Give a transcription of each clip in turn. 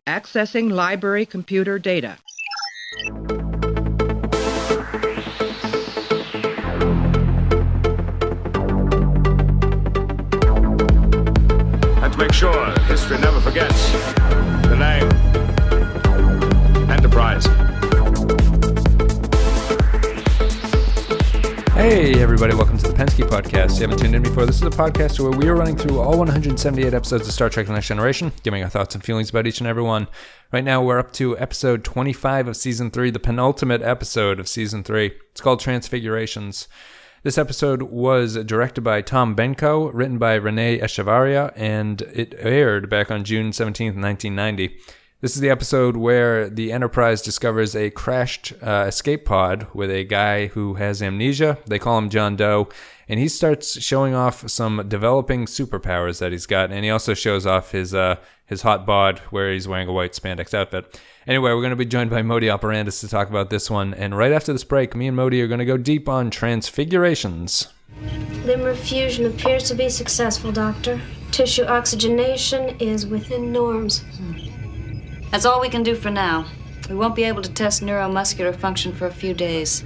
Accessing library computer data. And to make sure history never forgets the name Enterprise. Hey everybody, welcome to the Penske Podcast. If you haven't tuned in before, this is a podcast where we are running through all 178 episodes of Star Trek The Next Generation, giving our thoughts and feelings about each and every one. Right now we're up to episode 25 of Season 3, the penultimate episode of Season 3. It's called Transfigurations. This episode was directed by Tom Benko, written by Renee Echevarria, and it aired back on June 17th, 1990. This is the episode where the Enterprise discovers a crashed escape pod with a guy who has amnesia. They call him John Doe, and he starts showing off some developing superpowers that he's got, and he also shows off his hot bod where he's wearing a white spandex outfit. Anyway, we're going to be joined by Modi Operandus to talk about this one, and right after this break, me and Modi are going to go deep on Transfigurations. Limb fusion appears to be successful, Doctor. Tissue oxygenation is within norms. That's all we can do for now. We won't be able to test neuromuscular function for a few days.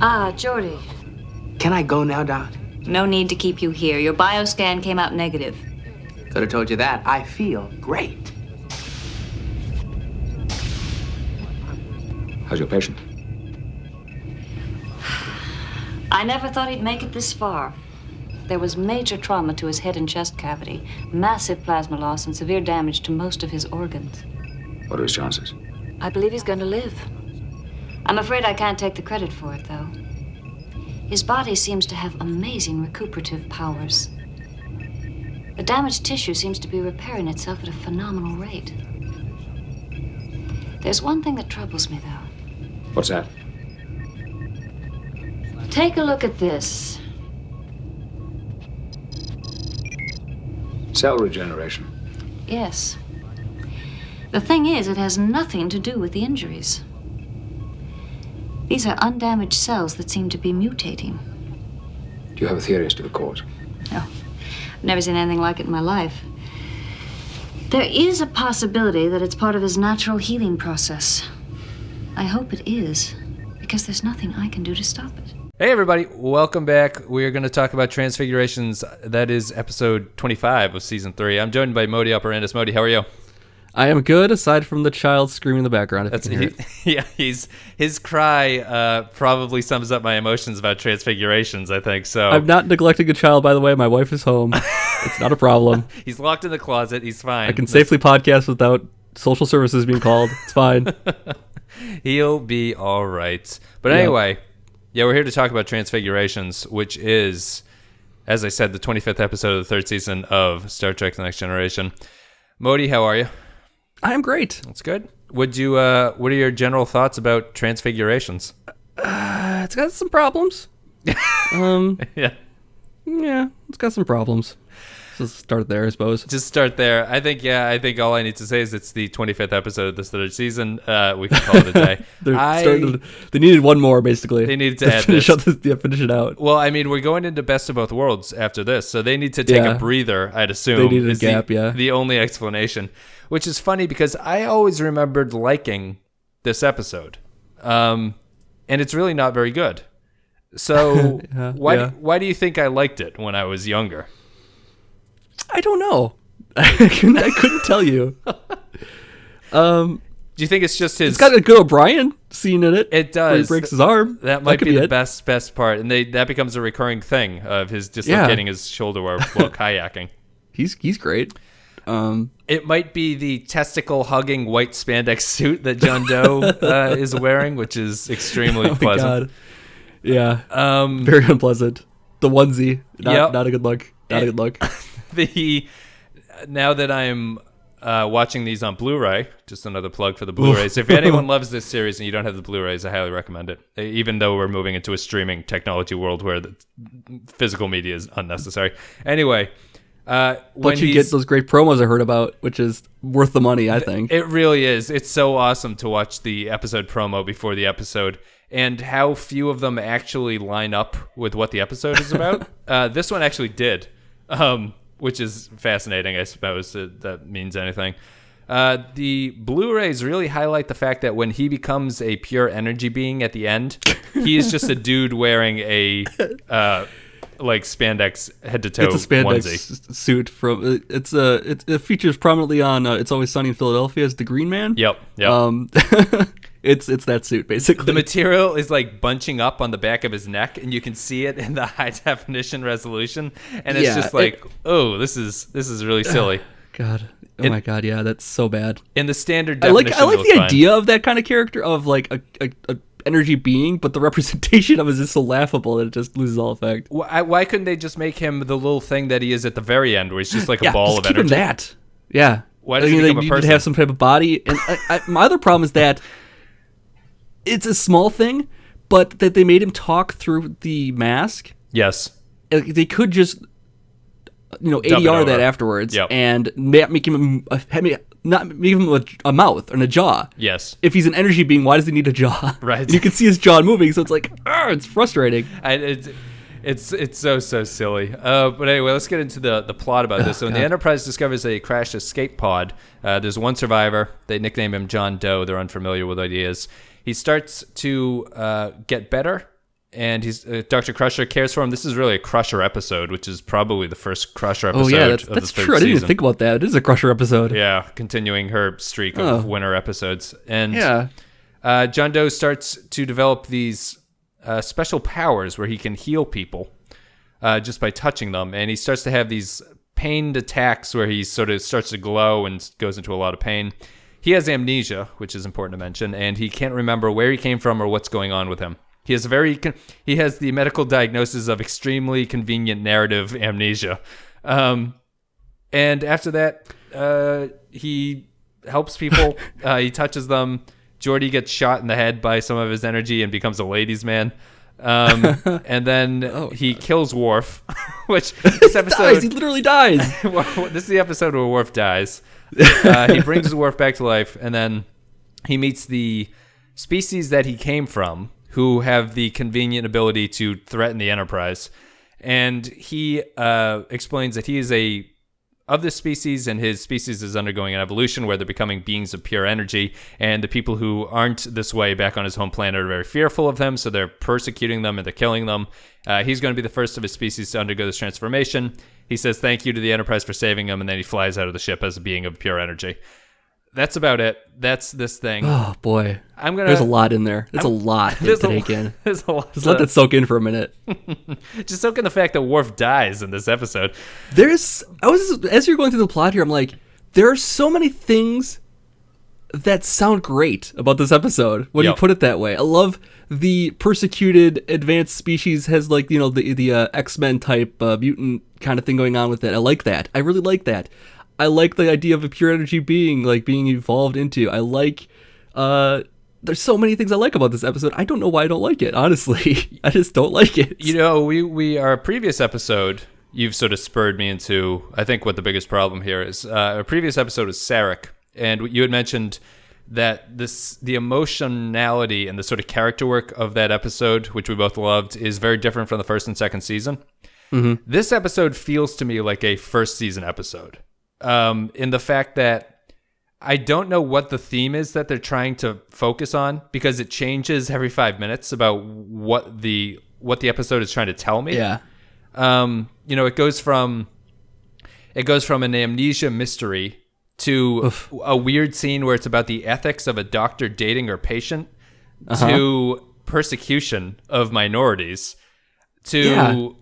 Ah, Geordi. Can I go now, Doc? No need to keep you here. Your bioscan came out negative. Could have told you that. I feel great. How's your patient? I never thought he'd make it this far. There was major trauma to his head and chest cavity, massive plasma loss, and severe damage to most of his organs. What are his chances? I believe he's going to live. I'm afraid I can't take the credit for it, though. His body seems to have amazing recuperative powers. The damaged tissue seems to be repairing itself at a phenomenal rate. There's one thing that troubles me, though. What's that? Take a look at this. Cell regeneration. Yes. The thing is, it has nothing to do with the injuries. These are undamaged cells that seem to be mutating. Do you have a theory as to the cause? No. I've never seen anything like it in my life. There is a possibility that it's part of his natural healing process. I hope it is, because there's nothing I can do to stop it. Hey everybody, welcome back. We're going to talk about Transfigurations. That is episode 25 of Season 3. I'm joined by Modi Operandus. Modi, how are you? I am good, aside from the child screaming in the background. Yeah, his cry probably sums up my emotions about Transfigurations, I think. So I'm not neglecting a child, by the way. My wife is home. It's not a problem. He's locked in the closet. He's fine. I can safely podcast without social services being called. It's fine. He'll be all right. But anyway... Yeah, we're here to talk about Transfigurations, which is, as I said, the 25th episode of the third season of Star Trek The Next Generation. Modi, how are you? I am great. That's good. What are your general thoughts about Transfigurations? It's got some problems. Yeah, it's got some problems. Let's start there, I suppose. Just start there. I think all I need to say is it's the 25th episode of this third season. We can call it a day. They needed one more, basically. They needed to add finish it out. Well, I mean, we're going into Best of Both Worlds after this, so they need to take a breather, I'd assume. They needed a gap, the only explanation, which is funny because I always remembered liking this episode, and it's really not very good. So why do you think I liked it when I was younger? I don't know. I couldn't tell you. Do you think it's just his... It's got a good O'Brien scene in it. It does. Where he breaks his arm. That might be the best part. And that becomes a recurring thing of his dislocating his shoulder while kayaking. He's great. It might be the testicle-hugging white spandex suit that John Doe is wearing, which is extremely pleasant. God. Yeah. Very unpleasant. The onesie. Not a good look. Not a good look. Now that I'm watching these on Blu-ray, just another plug for the Blu-rays. If anyone loves this series and you don't have the Blu-rays, I highly recommend it. Even though we're moving into a streaming technology world where the physical media is unnecessary. Anyway, but you get those great promos I heard about, which is worth the money, I think. It really is. It's so awesome to watch the episode promo before the episode, and how few of them actually line up with what the episode is about. This one actually did. which is fascinating, I suppose that means anything. The Blu-rays really highlight the fact that when he becomes a pure energy being at the end, he is just a dude wearing a like spandex head to toe. It's a spandex onesie suit from. It features prominently on It's Always Sunny in Philadelphia as the Green Man. Yep. It's that suit basically. The material is like bunching up on the back of his neck, and you can see it in the high definition resolution, and it's just like, this is really silly. God. Oh my God, yeah, that's so bad. In the standard definition, I like the idea of that kind of character, of like a energy being, but the representation of it is just so laughable that it just loses all effect. Why couldn't they just make him the little thing that he is at the very end, where he's just like a ball of keep energy? Him that. Yeah. Why does he become a person? To have some type of body. And my other problem is that it's a small thing, but that they made him talk through the mask. Yes. They could just, ADR that afterwards, and not make him a mouth and a jaw. Yes. If he's an energy being, why does he need a jaw? Right. You can see his jaw moving, so it's like, it's frustrating. It's so silly. But anyway, let's get into the plot about this. So when the Enterprise discovers a crashed escape pod, there's one survivor. They nickname him John Doe. They're unfamiliar with what he is. He starts to get better, and he's Dr. Crusher cares for him. This is really a Crusher episode, which is probably the first Crusher episode. Oh yeah, that's true. I season. Didn't even think about that. It is a Crusher episode. Yeah, continuing her streak of winter episodes. And John Doe starts to develop these special powers where he can heal people just by touching them, and he starts to have these pained attacks where he sort of starts to glow and goes into a lot of pain. He has amnesia, which is important to mention, and he can't remember where he came from or what's going on with him. He has the medical diagnosis of extremely convenient narrative amnesia. And after that, he helps people. He touches them. Geordi gets shot in the head by some of his energy and becomes a ladies' man. And then he kills Worf, which this episode... He literally dies. This is the episode where Worf dies. He brings Worf back to life, and then he meets the species that he came from, who have the convenient ability to threaten the Enterprise. And he explains that he is of this species, and his species is undergoing an evolution where they're becoming beings of pure energy, and the people who aren't this way back on his home planet are very fearful of them, so they're persecuting them and they're killing them. He's going to be the first of his species to undergo this transformation. He says thank you to the Enterprise for saving him, and then he flies out of the ship as a being of pure energy. That's about it. That's this thing. Oh boy, there's a lot in there. There's a lot to take in. There's a lot. Just let that soak in for a minute. Just soak in the fact that Worf dies in this episode. As you're going through the plot here, I'm like, there are so many things that sound great about this episode when you put it that way. I love the persecuted advanced species has like the X-Men type mutant kind of thing going on with it. I like that. I really like that. I like the idea of a pure energy being, like, being evolved into. I like, there's so many things I like about this episode. I don't know why I don't like it, honestly. I just don't like it. Our previous episode, you've sort of spurred me into, I think what the biggest problem here is. Our previous episode was Sarek, and you had mentioned that the emotionality and the sort of character work of that episode, which we both loved, is very different from the first and second season. Mm-hmm. This episode feels to me like a first season episode. In the fact that I don't know what the theme is that they're trying to focus on, because it changes every 5 minutes about what the episode is trying to tell me. Yeah. It goes from an amnesia mystery to a weird scene where it's about the ethics of a doctor dating her patient, to persecution of minorities, to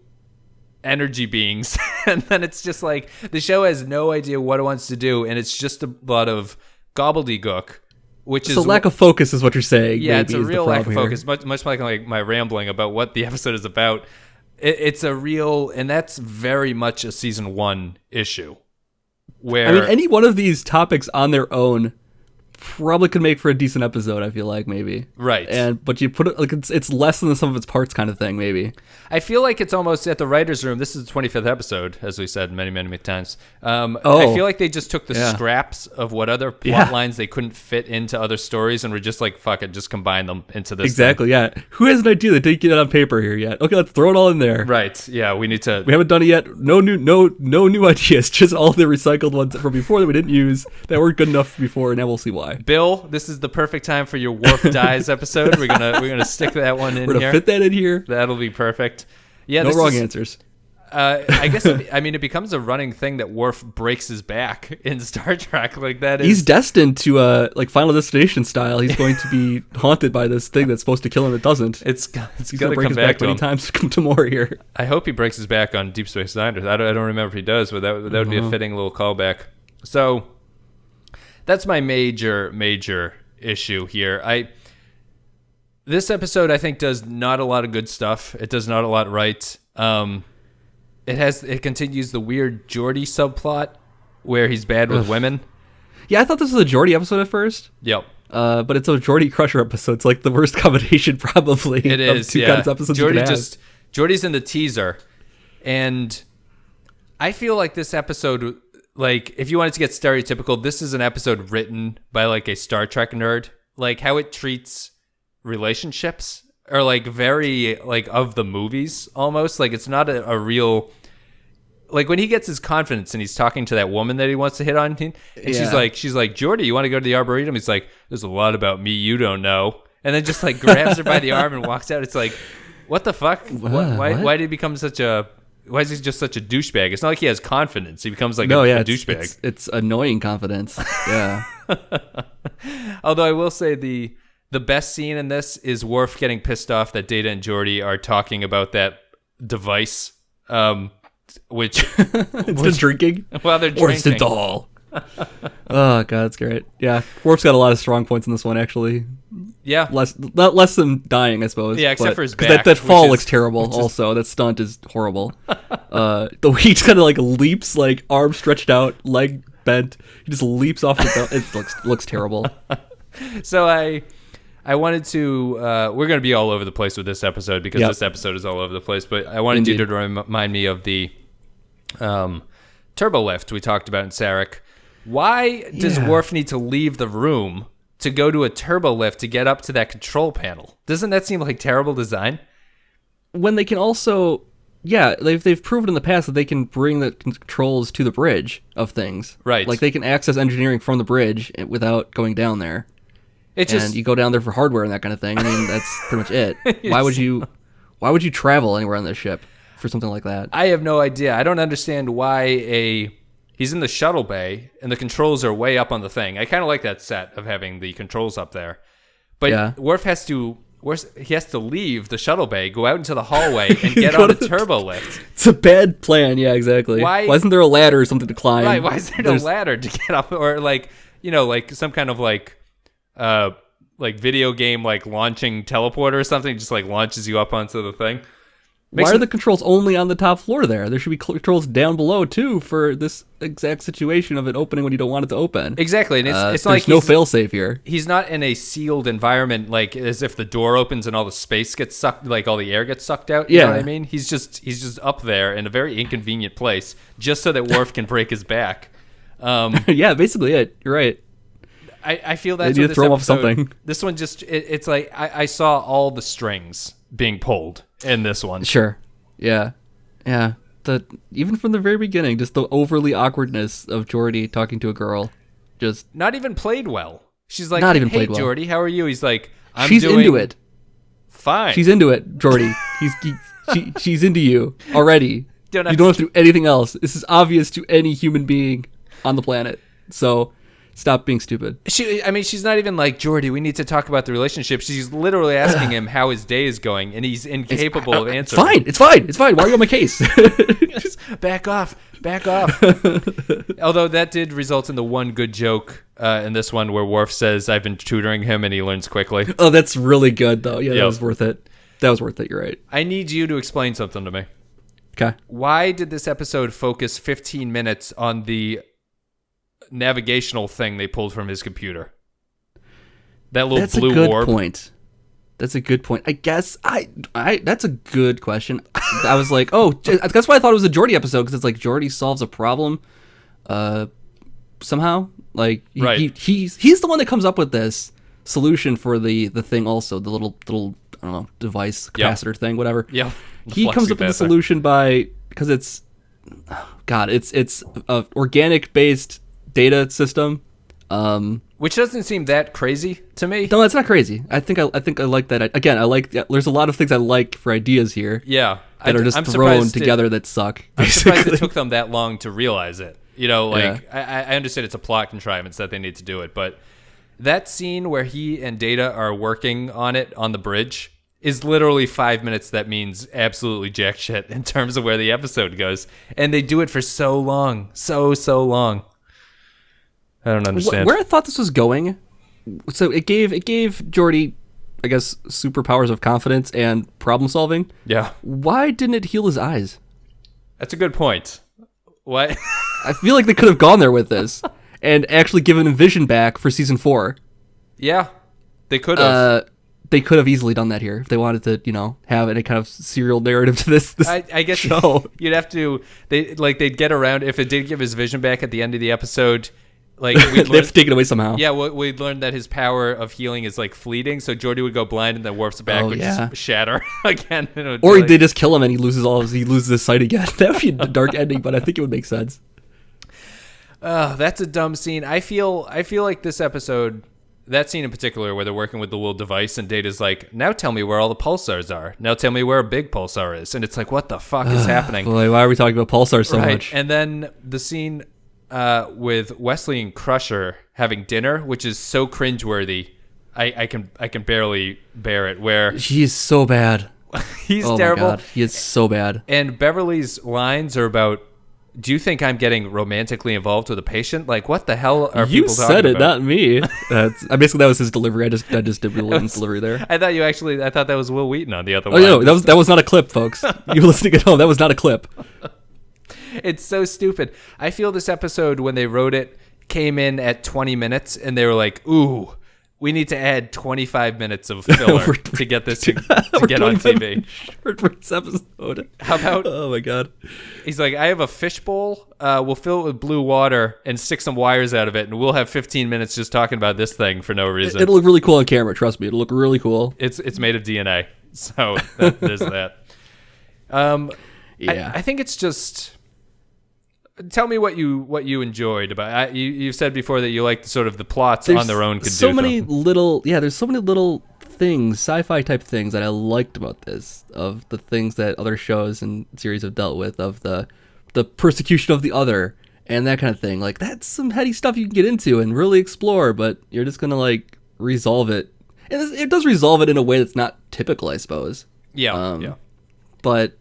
energy beings. And then it's just like the show has no idea what it wants to do, and it's just a lot of gobbledygook, which is a lack of focus is what you're saying. Yeah, it's a real lack of focus, much like my rambling about what the episode is about. It's a real, and that's very much a season 1 issue. Where any one of these topics on their own probably could make for a decent episode, I feel like, maybe. Right. But you put it like it's less than the sum of its parts kind of thing, maybe. I feel like it's almost at the writer's room. This is the 25th episode, as we said many, many, many times. I feel like they just took the scraps of what other plot lines they couldn't fit into other stories and were just like, fuck it, just combine them into this Exactly, yeah. Who has an idea that didn't get it on paper here yet? Okay, let's throw it all in there. Right, yeah, we need to... We haven't done it yet. No new ideas, just all the recycled ones from before that we didn't use, that weren't good enough before, and now we'll see why. Bill, this is the perfect time for your Worf dies episode. We're gonna stick that one in. We're gonna fit that in here. That'll be perfect. Yeah, no wrong answers. I guess it becomes a running thing that Worf breaks his back in Star Trek. Like that is... He's destined to like Final Destination style. He's going to be haunted by this thing that's supposed to kill him. It doesn't. It's He's gonna break come his back back to many him. times. Come to more here. I hope he breaks his back on Deep Space Nine. I don't remember if he does, but that would be a fitting little callback. So that's my major issue here. This episode, I think, does not a lot of good stuff. It does not a lot right. It continues the weird Geordi subplot where he's bad with women. Yeah, I thought this was a Geordi episode at first. Yep. But it's a Geordi Crusher episode. It's like the worst combination probably. It is. Of two kinds of episodes you could have. Geordi's in the teaser, and I feel like this episode, like if you wanted to get stereotypical, this is an episode written by like a Star Trek nerd. Like how it treats relationships are like very like of the movies almost. Like it's not a real, like when he gets his confidence and he's talking to that woman that he wants to hit on, and she's like Geordi, you want to go to the Arboretum? He's like, there's a lot about me you don't know, and then just like grabs her by the arm and walks out. It's like, what the fuck? Why did he become such a? Why is he just such a douchebag? It's not like he has confidence. He becomes like a douchebag. It's annoying confidence. Yeah. Although I will say the best scene in this is Worf getting pissed off that Data and Geordi are talking about that device, which it's drinking. Well, they're drinking. Or it's the doll. Oh god, that's great. Yeah, Worf's got a lot of strong points in this one actually. Yeah, less than dying, I suppose. Yeah, except for his back. That fall looks terrible. Also, that stunt is horrible. The way he just kind of like leaps, like arm stretched out, leg bent. He just leaps off the belt. It looks terrible. So I wanted to. We're going to be all over the place with this episode because this episode is all over the place. But I wanted you to remind me of the turbo lift we talked about in Sarek. Why does Worf need to leave the room to go to a turbo lift to get up to that control panel? Doesn't that seem like terrible design? When they can also, they've proven in the past that they can bring the controls to the bridge of things. Right. Like they can access engineering from the bridge without going down there. And you go down there for hardware and that kind of thing. I mean, that's pretty much it. Why would you travel anywhere on this ship for something like that? I have no idea. I don't understand why he's in the shuttle bay and the controls are way up on the thing. I kind of like that set of having the controls up there. But Worf has to leave the shuttle bay, go out into the hallway, and get on a turbo lift. It's a bad plan. Yeah, exactly. Why isn't there a ladder or something to climb? Right. Why isn't there a ladder to get up, or like some kind of like video game like launching teleporter or something, just like launches you up onto the thing? Why are the controls only on the top floor there? There should be controls down below too for this exact situation of it opening when you don't want it to open. Exactly, and it's not like no failsafe here. He's not in a sealed environment, like as if the door opens and all the space gets sucked, like all the air gets sucked out. You know what I mean? He's just up there in a very inconvenient place, just so that Worf can break his back. Yeah, basically it. You're right. I feel that's they need to throw him off something. This one just it's like I saw all the strings being pulled in this one. Sure. Yeah. Even from the very beginning, just the overly awkwardness of Geordi talking to a girl, just not even played well. She's like, not even "Hey, played well. Geordi, how are you?" He's like, She's into it. Fine. She's into it, Geordi. She's into you already. You don't have to do anything else. This is obvious to any human being on the planet. So stop being stupid. She's not even like, Geordi, we need to talk about the relationship. She's literally asking him how his day is going, and he's incapable of answering. It's fine. Why are you on my case? Just back off. Although that did result in the one good joke in this one where Worf says, I've been tutoring him, and he learns quickly. Oh, that's really good, though. Yeah, that was worth it. You're right. I need you to explain something to me. Okay. Why did this episode focus 15 minutes on the navigational thing they pulled from his computer? That little That's blue a good orb. point. That's a good point. I guess that's a good question. I was like, oh, that's why I thought it was a Geordi episode, because it's like Geordi solves a problem somehow. Like Right. he's the one that comes up with this solution for the thing also, the little I don't know, device, capacitor thing, whatever. Yeah. He comes up with the solution because it's a organic based data system. Which doesn't seem that crazy to me. No, that's not crazy. I think I like that. Again, there's a lot of things I like for ideas here. Yeah. That are just I'm thrown surprised together that suck. I'm surprised it basically. took them that long to realize it. You know, like, I understand it's a plot contrivance that they need to do it, but that scene where he and Data are working on it on the bridge is literally 5 minutes that means absolutely jack shit in terms of where the episode goes. And they do it for so long. So long. I don't understand. Where I thought this was going, so it gave Geordi, I guess, superpowers of confidence and problem solving. Yeah. Why didn't it heal his eyes? That's a good point. What? I feel like they could have gone there with this and actually given him vision back for season 4. Yeah. They could have. They could have easily done that here if they wanted to, have any kind of serial narrative to this I guess show. You'd have to. They'd get around if it did give his vision back at the end of the episode. Like they have to take it away somehow. Yeah, we'd learned that his power of healing is like fleeting, so Geordi would go blind and then warps back, would just shatter again. Or they just kill him and he loses his sight again. That would be a dark ending, but I think it would make sense. That's a dumb scene. I feel like this episode, that scene in particular, where they're working with the little device and Data's like, now tell me where all the pulsars are. Now tell me where a big pulsar is. And it's like, what the fuck is happening? Boy, why are we talking about pulsars so much? And then the scene with Wesley and Crusher having dinner, which is so cringeworthy, I can barely bear it. Where he is so bad. He's terrible. My God. He is so bad. And Beverly's lines are about, do you think I'm getting romantically involved with a patient? Like, what the hell are people talking about? You said it, not me. Basically, that was his delivery. I just did Will Wheaton's delivery there. I thought that was Will Wheaton on the other one. Oh, no, that was not a clip, folks. You were listening at home. That was not a clip. It's so stupid. I feel this episode, when they wrote it, came in at 20 minutes, and they were like, ooh, we need to add 25 minutes of filler to get this to get on TV. Short for this episode. How about... Oh, my God. He's like, I have a fishbowl. We'll fill it with blue water and stick some wires out of it, and we'll have 15 minutes just talking about this thing for no reason. It'll look really cool on camera. Trust me. It'll look really cool. It's made of DNA, so there's that. Yeah. I think it's just... Tell me what you enjoyed about it. You said before that you liked sort of the plots on their own. There's so many little things, sci-fi type things that I liked about this, of the things that other shows and series have dealt with, of the persecution of the other and that kind of thing. Like, that's some heady stuff you can get into and really explore, but you're just gonna like resolve it, and it does resolve it in a way that's not typical, I suppose. Yeah. But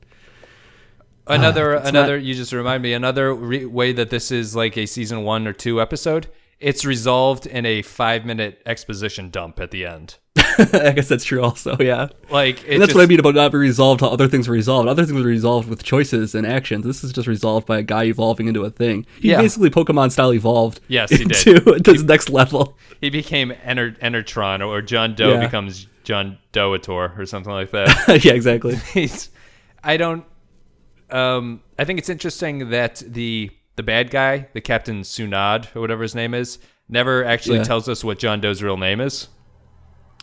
Another. You just remind me. Another way that this is like a season 1 or 2 episode. It's resolved in a 5-minute exposition dump at the end. I guess that's true. Also, yeah. And that's what I mean about not being resolved. How other things were resolved. Other things were resolved with choices and actions. This is just resolved by a guy evolving into a thing. He basically Pokemon style evolved. Yes, he did. To his next level. He became Enertron, or John Doe becomes John Doeator, or something like that. Yeah, exactly. I think it's interesting that the bad guy, the Captain Sunad, or whatever his name is, never actually tells us what John Doe's real name is.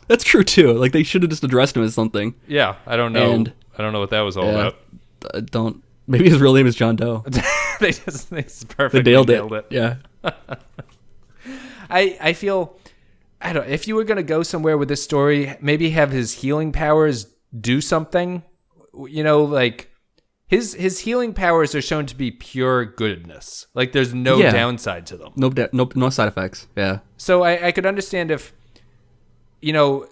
That's true too. Like, they should have just addressed him as something. Yeah, I don't know. I don't know what that was all about. Maybe his real name is John Doe. They perfectly nailed it. Yeah. I feel, I don't know, if you were going to go somewhere with this story, maybe have his healing powers do something. Like, his healing powers are shown to be pure goodness. Like, there's no downside to them. No side effects. Yeah. So I could understand if,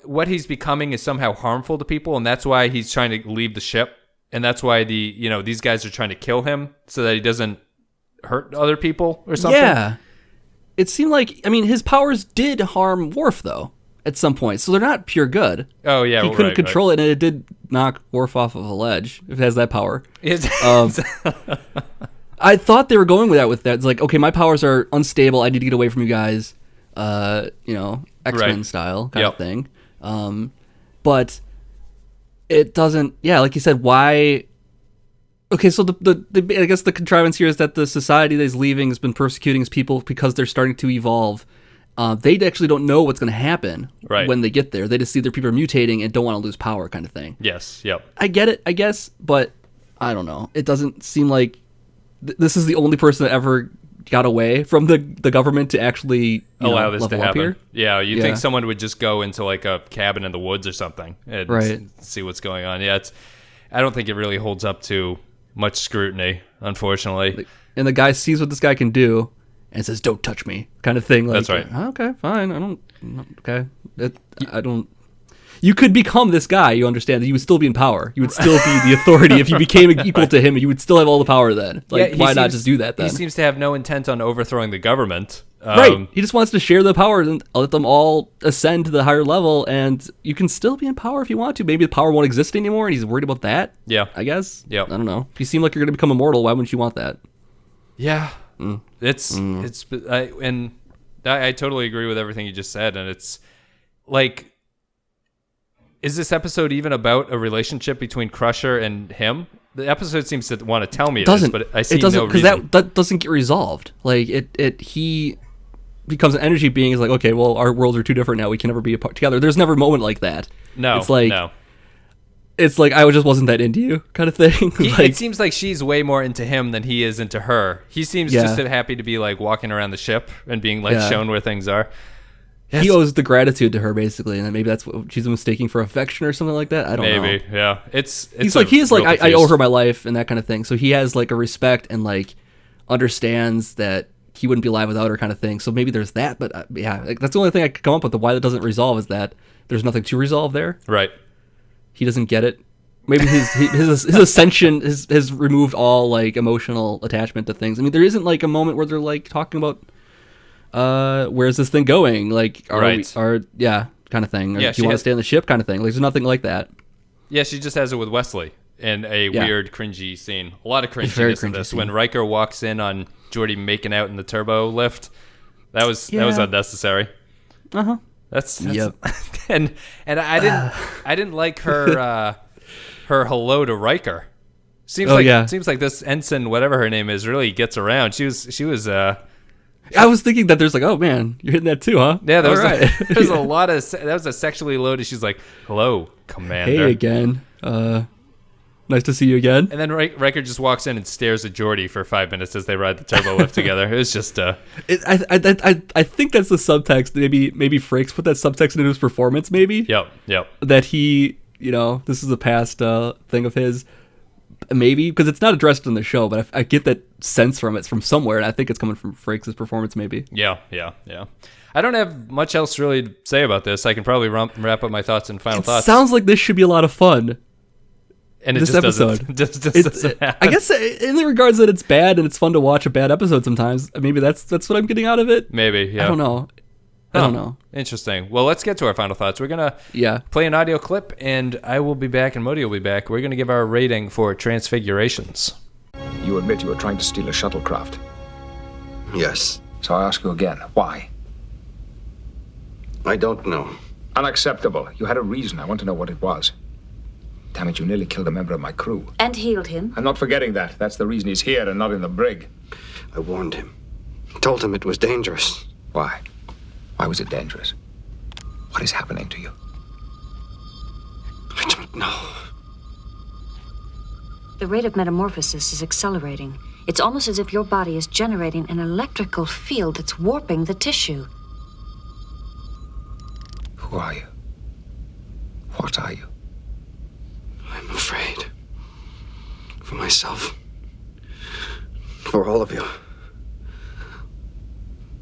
what he's becoming is somehow harmful to people, and that's why he's trying to leave the ship, and that's why these guys are trying to kill him so that he doesn't hurt other people or something. Yeah. It seemed like, his powers did harm Worf, though, at some point. So they're not pure good. Oh, yeah. He couldn't control it, and it did knock Worf off of a ledge, if it has that power. I thought they were going with that. It's like, okay, my powers are unstable. I need to get away from you guys. X-Men style kind of thing. But it doesn't. Yeah, like you said, why? Okay, so the I guess the contrivance here is that the society that he's leaving has been persecuting his people because they're starting to evolve. They actually don't know what's going to happen when they get there. They just see their people are mutating and don't want to lose power, kind of thing. Yes. Yep. I get it, I guess, but I don't know. It doesn't seem like this is the only person that ever got away from the government to actually allow this to happen. Here. Yeah, you'd think someone would just go into like a cabin in the woods or something and see what's going on. Yeah, I don't think it really holds up to much scrutiny, unfortunately. And the guy sees what this guy can do and says, "Don't touch me," kind of thing. Like, that's right. Okay, fine. I don't. You could become this guy. You understand that you would still be in power. You would still be the authority if you became equal to him. You would still have all the power then. Like, why not just do that then? He seems to have no intent on overthrowing the government. Right. He just wants to share the power and let them all ascend to the higher level. And you can still be in power if you want to. Maybe the power won't exist anymore, and he's worried about that. Yeah. I guess. Yeah. I don't know. If you seem like you're going to become immortal, why wouldn't you want that? Yeah. I totally agree with everything you just said, and it's like, is this episode even about a relationship between Crusher and him? The episode seems to want to tell me it is, but I see no reason. Because that doesn't get resolved. Like he becomes an energy being. Is like, okay, well, our worlds are too different now. We can never be apart together. There's never a moment like that. No, it's like no. It's like I just wasn't that into you, kind of thing. It seems like she's way more into him than he is into her. He seems just happy to be like walking around the ship and being like shown where things are. He owes the gratitude to her basically, and then maybe that's what she's mistaking for affection or something like that. I don't know. Maybe, yeah. He's like I owe her my life and that kind of thing. So he has like a respect and like understands that he wouldn't be alive without her kind of thing. So maybe there's that, but like, that's the only thing I could come up with. The why that doesn't resolve is that there's nothing to resolve there. Right. He doesn't get it. Maybe his ascension has removed all like emotional attachment to things. I mean, there isn't like a moment where they're like talking about where's this thing going? Like, kind of thing. Or do you want to stay on the ship kind of thing? Like, there's nothing like that. Yeah, she just has it with Wesley in a weird, cringy scene. A lot of cringiness in this. When Riker walks in on Geordi making out in the turbo lift, that was unnecessary. That's yep. and I didn't like her her hello to Riker. Seems like this ensign, whatever her name is, really gets around. She was. I was thinking that there's like, oh man, you're hitting that too, huh? Yeah, there's a lot of that was a sexually loaded. She's like, hello, Commander. Hey again. Nice to see you again. And then Riker just walks in and stares at Geordi for 5 minutes as they ride the turbo lift together. It was just I think that's the subtext. Maybe Frakes put that subtext into his performance. Maybe. Yep. That he, this is a past thing of his. Maybe because it's not addressed in the show, but I get that sense from it from somewhere, and I think it's coming from Frakes' performance. Maybe. Yeah. I don't have much else really to say about this. I can probably wrap up my thoughts and final thoughts. Sounds like this should be a lot of fun. And this episode doesn't I guess in the regards that it's bad and it's fun to watch a bad episode sometimes. Maybe that's what I'm getting out of it. Maybe, yeah. I don't know. Interesting. Well, let's get to our final thoughts. We're going to play an audio clip, and I will be back, and Modi will be back. We're going to give our rating for Transfigurations. You admit you were trying to steal a shuttlecraft? Yes. So I ask you again, why? I don't know. Unacceptable. You had a reason. I want to know what it was. Damn it, you nearly killed a member of my crew. And healed him. I'm not forgetting that. That's the reason he's here and not in the brig. I warned him. Told him it was dangerous. Why? Why was it dangerous? What is happening to you? I don't know. The rate of metamorphosis is accelerating. It's almost as if your body is generating an electrical field that's warping the tissue. Who are you? What are you? I'm afraid. For myself. For all of you.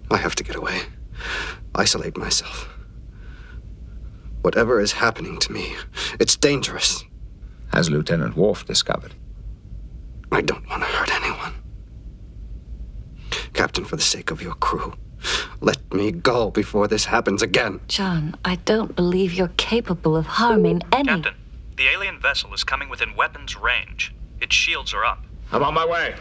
I have to get away. Isolate myself. Whatever is happening to me, it's dangerous. As Lieutenant Worf discovered. I don't want to hurt anyone. Captain, for the sake of your crew, let me go before this happens again. John, I don't believe you're capable of harming any... Captain, the alien vessel is coming within weapons range. Its shields are up. I'm on my way.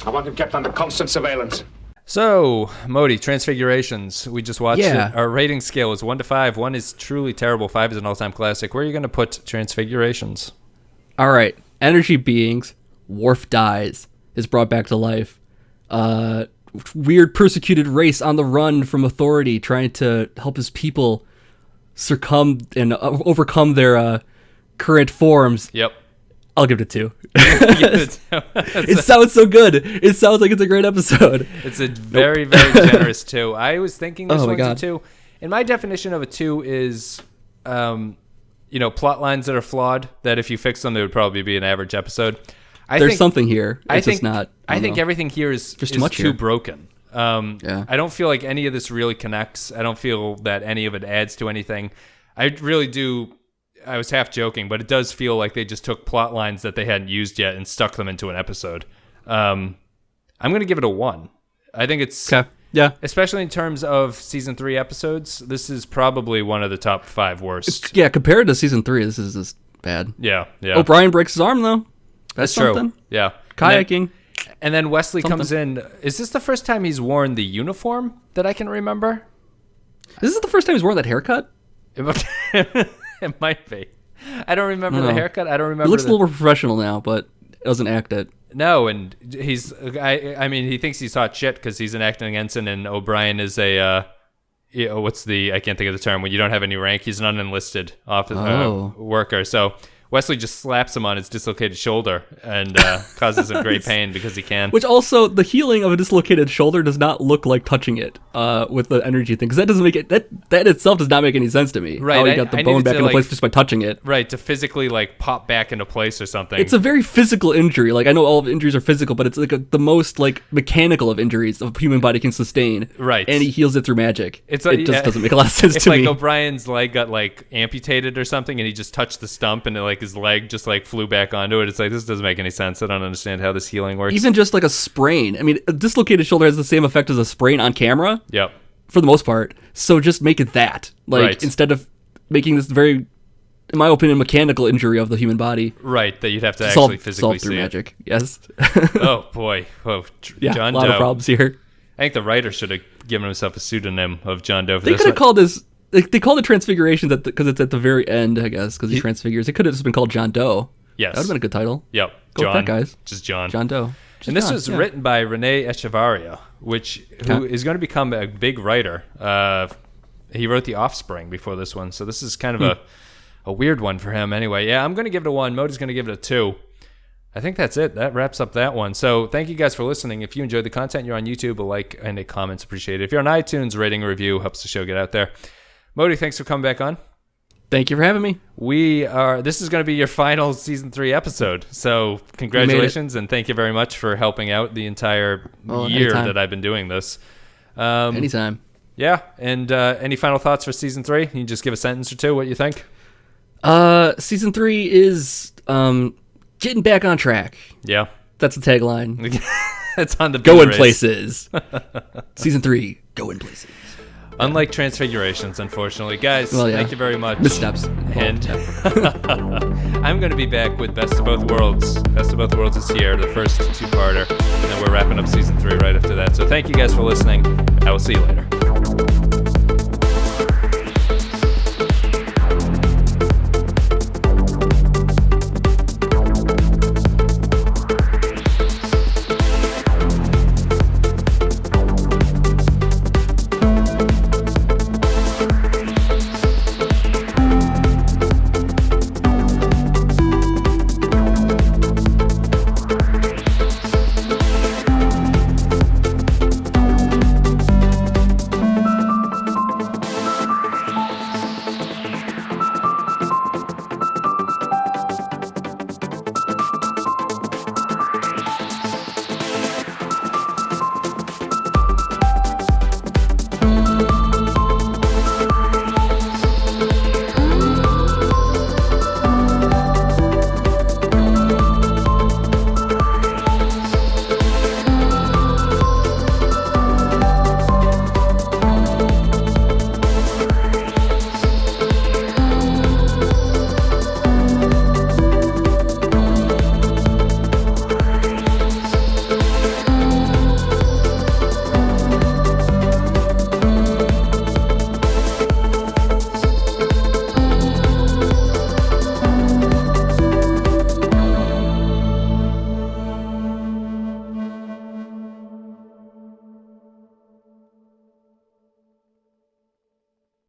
I want him kept under constant surveillance. So, Modi, Transfigurations. We just watched Yeah. it. Our rating scale is 1 to 5. 1 is truly terrible. 5 is an all-time classic. Where are you going to put Transfigurations? All right. Energy beings. Worf dies. Is brought back to life. Weird persecuted race on the run from authority, trying to help his people succumb and overcome their current forms. Yep. I'll give it a 2. It sounds so good. It sounds like it's a great episode. It's a very, very generous 2. I was thinking this one's a 2. And my definition of a 2 is, plot lines that are flawed, that if you fix them, it would probably be an average episode. There's something here. It's just not. I think everything here is too broken. I don't feel like any of this really connects. I don't feel that any of it adds to anything. I really do. I was half joking, but it does feel like they just took plot lines that they hadn't used yet and stuck them into an episode. I'm going to give it a 1. I think it's... Okay. Yeah. Especially in terms of season 3 episodes, this is probably one of the top 5 worst. Compared to season 3, this is just bad. Yeah. O'Brien breaks his arm, though. That's something. True. Yeah. Kayaking. And then Wesley comes in. Is this the first time he's worn the uniform that I can remember? Is this the first time he's worn that haircut? It might be. I don't remember the haircut. I don't remember. It looks a little more professional now, but it doesn't act it. No, and he's. I mean, he thinks he's hot shit because he's an acting ensign, and O'Brien is a. What's the? I can't think of the term when you don't have any rank. He's an unenlisted worker. So Wesley just slaps him on his dislocated shoulder and causes him great pain because he can. Which also, the healing of a dislocated shoulder does not look like touching it with the energy thing, because that doesn't make it. That itself does not make any sense to me. Right, how he got the bone back into place just by touching it. Right, to physically pop back into place or something. It's a very physical injury. I know all injuries are physical, but it's the most mechanical of injuries a human body can sustain. Right, and he heals it through magic. It just doesn't make a lot of sense to me. It's like O'Brien's leg got amputated or something, and he just touched the stump, and his leg just flew back onto it. It's this doesn't make any sense. I don't understand how this healing works. Even just a sprain. I mean, a dislocated shoulder has the same effect as a sprain on camera. Yep. For the most part. So just make it that. Right. Instead of making this very, in my opinion, mechanical injury of the human body. Right. That you'd have to actually physically solve through see magic. Yes. Oh boy. Oh, yeah, John Doe. A lot of problems here. I think the writer should have given himself a pseudonym of John Doe. They could have called this. They called it Transfigurations because it's at the very end, I guess, because he transfigures. It could have just been called John Doe. Yes. That would have been a good title. Yep. Go John, with that, guys. Just John. John Doe. And this was written by Renee Echevarria, who is going to become a big writer. He wrote The Offspring before this one, so this is kind of a weird one for him anyway. Yeah, I'm going to give it a 1. Modi's going to give it a 2. I think that's it. That wraps up that one. So thank you guys for listening. If you enjoyed the content, you're on YouTube, a like and a comment's appreciated. If you're on iTunes, rating, review helps the show get out there. Modi, thanks for coming back on. Thank you for having me. This is going to be your final season 3 episode. So congratulations and thank you very much for helping out the entire year anytime. that I've been doing this. Anytime. Yeah. And any final thoughts for season 3? Can you just give a sentence or two what you think? Season 3 is getting back on track. Yeah. That's the tagline. It's on the going places. Season 3, going places. Unlike Transfigurations, unfortunately. Guys, thank you very much. Missteps. And I'm going to be back with Best of Both Worlds. Best of Both Worlds is here, the first 2-parter. And then we're wrapping up season 3 right after that. So thank you guys for listening. I will see you later.